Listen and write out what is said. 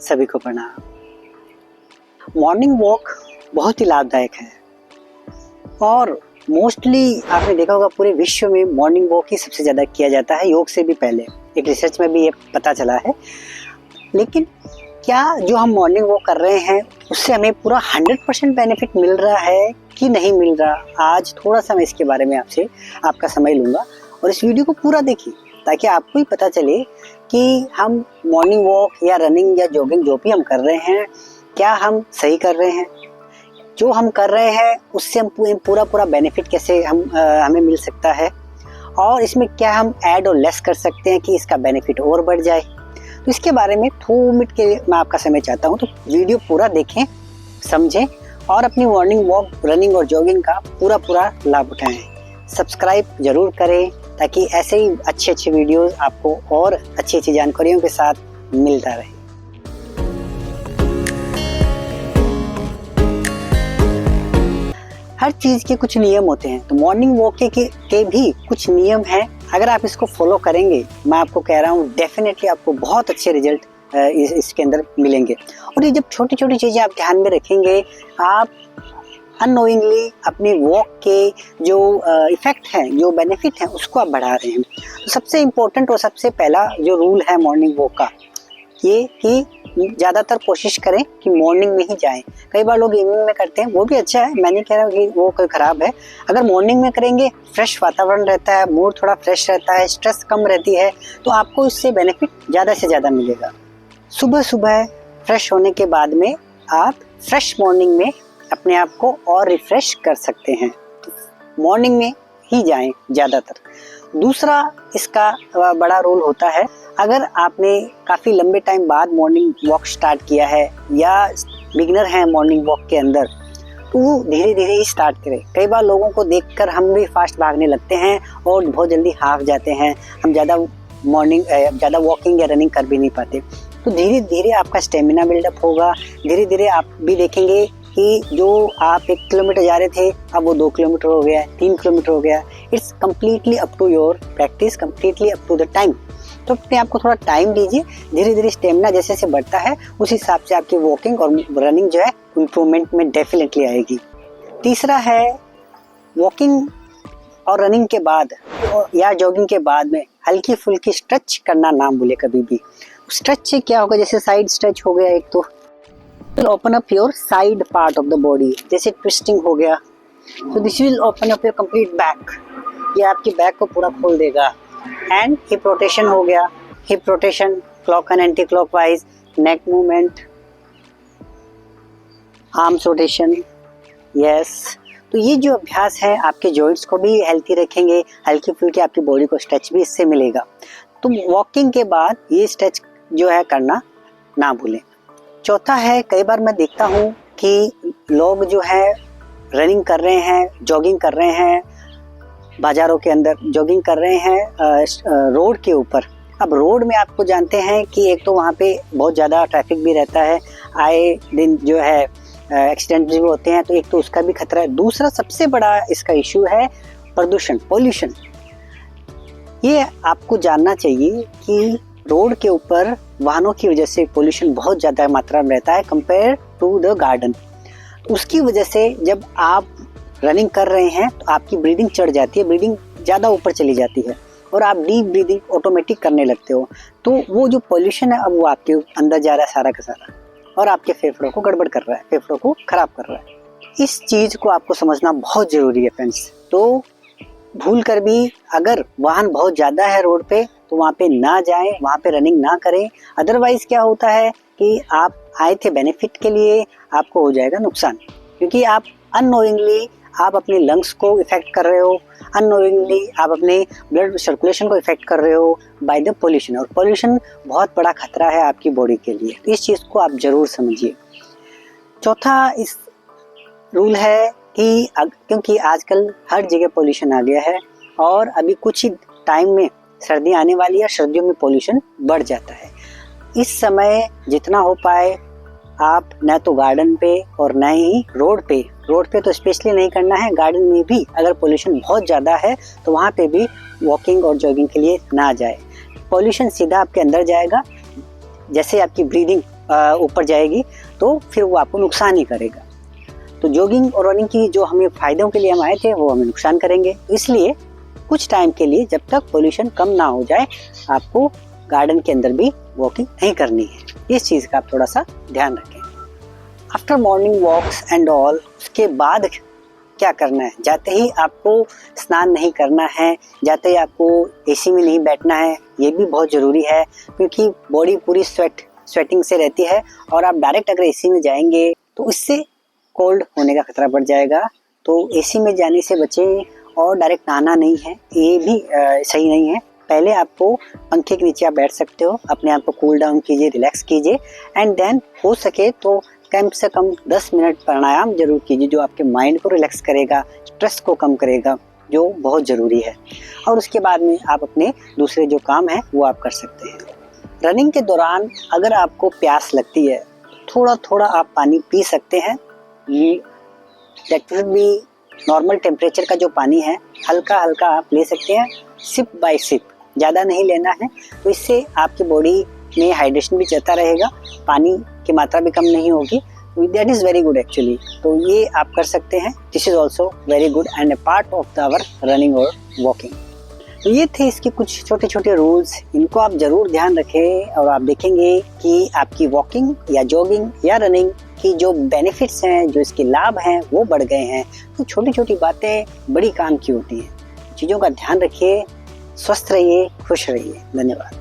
सभी को प्रणाम। मॉर्निंग वॉक बहुत ही लाभदायक है और मोस्टली आपने देखा होगा पूरे विश्व में मॉर्निंग वॉक ही सबसे ज़्यादा किया जाता है, योग से भी पहले। एक रिसर्च में भी ये पता चला है। लेकिन क्या जो हम मॉर्निंग वॉक कर रहे हैं उससे हमें पूरा 100% बेनिफिट मिल रहा है कि नहीं मिल रहा? आज थोड़ा सा मैं इसके बारे में आपसे आपका समय लूँगा और इस वीडियो को पूरा देखिए ताकि आपको ही पता चले कि हम मॉर्निंग वॉक या रनिंग या जॉगिंग जो भी हम कर रहे हैं क्या हम सही कर रहे हैं। जो हम कर रहे हैं उससे हम पूरा बेनिफिट कैसे हमें मिल सकता है और इसमें क्या हम ऐड और लेस कर सकते हैं कि इसका बेनिफिट और बढ़ जाए। तो इसके बारे में 2 मिनट के लिए मैं आपका समय चाहता हूं, तो वीडियो पूरा देखें, समझें और अपनी मॉर्निंग वॉक, रनिंग और जॉगिंग का पूरा लाभ उठाएं। सब्सक्राइब जरूर करें ताकि ऐसे ही अच्छे वीडियोस आपको और अच्छी जानकारियों के साथ मिलता रहे। हर चीज़ के कुछ नियम होते हैं, तो मॉर्निंग वॉक के भी कुछ नियम हैं। अगर आप इसको फॉलो करेंगे, मैं आपको कह रहा हूँ डेफिनेटली आपको बहुत अच्छे रिजल्ट इसके अंदर मिलेंगे। और ये जब छोटी चीज़ें आप ध्यान में रखेंगे, आप अननोइंगली अपनी वॉक के जो इफेक्ट हैं, जो बेनिफिट हैं, उसको आप बढ़ा रहे हैं। तो सबसे इम्पोर्टेंट और सबसे पहला जो रूल है मॉर्निंग वॉक का, ये कि ज़्यादातर कोशिश करें कि मॉर्निंग में ही जाएं। कई बार लोग इवनिंग में करते हैं, वो भी अच्छा है, मैं नहीं कह रहा कि वो कोई ख़राब है। अगर मॉर्निंग में करेंगे फ्रेश वातावरण रहता है, मूड थोड़ा फ्रेश रहता है, स्ट्रेस कम रहती है, तो आपको इससे बेनिफिट ज़्यादा से ज़्यादा मिलेगा। सुबह फ्रेश होने के बाद में आप फ्रेश मॉर्निंग में अपने आप को और रिफ्रेश कर सकते हैं। तो मॉर्निंग में ही जाएं ज़्यादातर। दूसरा इसका बड़ा रोल होता है, अगर आपने काफ़ी लंबे टाइम बाद मॉर्निंग वॉक स्टार्ट किया है या बिगिनर हैं मॉर्निंग वॉक के अंदर, तो वो धीरे ही स्टार्ट करें। कई बार लोगों को देखकर हम भी फास्ट भागने लगते हैं और बहुत जल्दी हाफ जाते हैं, हम ज़्यादा वॉकिंग या रनिंग कर भी नहीं पाते। तो धीरे आपका स्टेमिना बिल्डअप होगा। धीरे आप भी देखेंगे कि जो आप 1 किलोमीटर जा रहे थे अब वो 2 किलोमीटर हो गया, 3 किलोमीटर हो गया। It's completely up to your practice, completely up to the time. तो अपने आप को थोड़ा टाइम दीजिए, धीरे स्टेमिना जैसे बढ़ता है उस हिसाब से आपकी वॉकिंग और रनिंग जो है इम्प्रूवमेंट में डेफिनेटली आएगी। तीसरा है, वॉकिंग और रनिंग के बाद या जॉगिंग के बाद में हल्की फुल्की स्ट्रेच करना ना भूले कभी भी। स्ट्रेच से क्या होगा, जैसे साइड स्ट्रेच हो गया, एक तो open up your side part of the body, जैसे ट्विस्टिंग हो गया, तो this will open up your complete back, ये आपकी बैक को पूरा खोल देगा। एंड हिप रोटेशन हो गया, hip rotation clock and anti clockwise, neck movement, arms rotation, yes. तो ये जो अभ्यास है आपके जॉइंट्स को भी हेल्थी रखेंगे, हल्की फुल्की आपकी बॉडी को स्ट्रेच भी इससे मिलेगा। तो वॉकिंग के बाद ये स्ट्रेच जो है करना ना भूलें। चौथा है, कई बार मैं देखता हूँ कि लोग जो है रनिंग कर रहे हैं, जॉगिंग कर रहे हैं, बाजारों के अंदर जॉगिंग कर रहे हैं रोड के ऊपर। अब रोड में आपको जानते हैं कि एक तो वहाँ पे बहुत ज़्यादा ट्रैफिक भी रहता है, आए दिन जो है एक्सीडेंट भी होते हैं, तो एक तो उसका भी खतरा है। दूसरा सबसे बड़ा इसका इशू है प्रदूषण, पॉल्यूशन। ये आपको जानना चाहिए कि रोड के ऊपर वाहनों की वजह से पोल्यूशन बहुत ज़्यादा मात्रा में रहता है कंपेयर टू द गार्डन। उसकी वजह से जब आप रनिंग कर रहे हैं तो आपकी ब्रीदिंग चढ़ जाती है, ब्रीदिंग ज़्यादा ऊपर चली जाती है और आप डीप ब्रीदिंग ऑटोमेटिक करने लगते हो। तो वो जो पोल्यूशन है अब वो आपके अंदर जा रहा है सारा का सारा और आपके फेफड़ों को गड़बड़ कर रहा है, फेफड़ों को खराब कर रहा है। इस चीज़ को आपको समझना बहुत ज़रूरी है फ्रेंड्स। तो भूल कर भी अगर वाहन बहुत ज़्यादा है रोड पे तो वहाँ पे ना जाएं, वहाँ पे रनिंग ना करें। अदरवाइज क्या होता है कि आप आए थे बेनिफिट के लिए, आपको हो जाएगा नुकसान, क्योंकि आप अननोइंगली आप अपने लंग्स को इफेक्ट कर रहे हो, अननोइंगली आप अपने ब्लड सर्कुलेशन को इफेक्ट कर रहे हो बाय द पोल्यूशन। और पोल्यूशन बहुत बड़ा खतरा है आपकी बॉडी के लिए, तो इस चीज़ को आप जरूर समझिए। चौथा इस रूल है कि क्योंकि आजकल हर जगह पोल्यूशन आ गया है और अभी कुछ ही टाइम में सर्दी आने वाली है, सर्दियों में पोल्यूशन बढ़ जाता है। इस समय जितना हो पाए आप न तो गार्डन पे और न ही रोड पे तो स्पेशली नहीं करना है। गार्डन में भी अगर पोल्यूशन बहुत ज़्यादा है तो वहाँ पे भी वॉकिंग और जॉगिंग के लिए ना जाए। पोल्यूशन सीधा आपके अंदर जाएगा, जैसे आपकी ब्रीदिंग ऊपर जाएगी तो फिर वो आपको नुकसान ही करेगा। तो जॉगिंग और रनिंग की जो हमें फायदों के लिए हम आए थे वो हमें नुकसान करेंगे। इसलिए कुछ टाइम के लिए, जब तक पोल्यूशन कम ना हो जाए, आपको गार्डन के अंदर भी वॉकिंग नहीं करनी है। इस चीज़ का आप थोड़ा सा ध्यान रखें। After morning walks and all, उसके बाद क्या करना है? जाते ही आपको स्नान नहीं करना है, जाते ही आपको एसी में नहीं बैठना है। ये भी बहुत ज़रूरी है, क्योंकि बॉडी पूरी स्वेटिंग से रहती है और आप डायरेक्ट अगर एसी में जाएंगे तो इससे कोल्ड होने का खतरा बढ़ जाएगा। तो एसी में जाने से बचें और डायरेक्ट नहाना नहीं है, ये भी सही नहीं है। पहले आपको पंखे के नीचे आप बैठ सकते हो, अपने आप को कूल डाउन कीजिए, रिलैक्स कीजिए, एंड देन हो सके तो कम से कम 10 मिनट प्राणायाम जरूर कीजिए, जो आपके माइंड को रिलैक्स करेगा, स्ट्रेस को कम करेगा, जो बहुत ज़रूरी है। और उसके बाद में आप अपने दूसरे जो काम है वो आप कर सकते हैं। रनिंग के दौरान अगर आपको प्यास लगती है, थोड़ा थोड़ा आप पानी पी सकते हैं। That will be normal temperature का जो पानी है, हल्का हल्का आप ले सकते हैं, सिप बाय सिप, ज़्यादा नहीं लेना है। तो इससे आपकी बॉडी में हाइड्रेशन भी चलता रहेगा, पानी की मात्रा भी कम नहीं होगी। That is very good actually. तो ये आप कर सकते हैं। This is also very good and a part of our running और वॉकिंग। तो ये थे इसके कुछ छोटे छोटे रूल्स, इनको आप ज़रूर ध्यान रखें और आप देखेंगे कि आपकी वॉकिंग या जॉगिंग या रनिंग की जो बेनिफिट्स हैं, जो इसके लाभ हैं, वो बढ़ गए हैं। तो छोटी छोटी बातें बड़ी काम की होती हैं। चीज़ों का ध्यान रखिए, स्वस्थ रहिए, खुश रहिए। धन्यवाद।